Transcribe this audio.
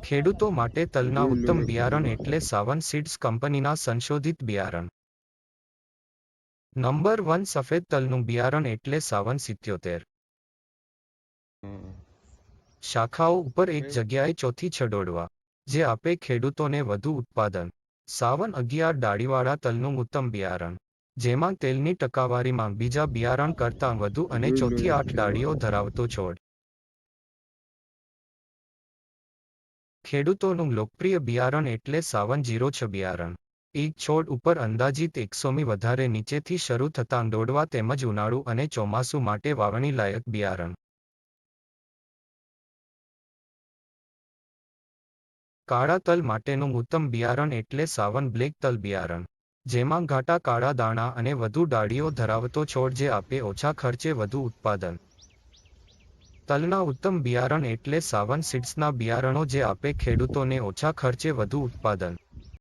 ખેડૂતો માટે તલના ઉત્તમ બિયારણ એટલે સાવન સીડ્સ કંપનીના સંશોધિત બિયારણ. નંબર 1 સફેદ તલનું બિયારણ એટલે સાવન 77. શાખાઓ ઉપર એક જગ્યાએ ચોથી છડોડવા, જે આપે ખેડૂતોને વધુ ઉત્પાદન. સાવન 11 ડાળીવાળા તલનું ઉત્તમ બિયારણ, જેમાં તેલની ટકાવારીમાં બીજા બિયારણ કરતાં વધુ અને ચોથી 8 ડાળીઓ ધરાવતો છોડ. ખેડૂતોનું લોકપ્રિય બિયારણ એટલે સાવન 06 બિયારણ. એક છોડ ઉપર અંદાજિત 100મી વધારે નીચેથી શરૂ થતાં દોડવા તેમજ ઉનાળુ અને ચોમાસું માટે વાવણી લાયક બિયારણ. કાળા તલ માટેનું ઉત્તમ બિયારણ એટલે સાવન બ્લેક તલ બિયારણ, જેમાં ઘાટા કાળા દાણા અને વધુ ડાળીઓ ધરાવતો છોડ જે આપે ઓછા ખર્ચે વધુ ઉત્પાદન. તલના ઉત્તમ બિયારણ એટલે સાવન સીડ્સના બિયારણો જે આપે ખેડૂતોને ઓછા ખર્ચે વધુ ઉત્પાદન.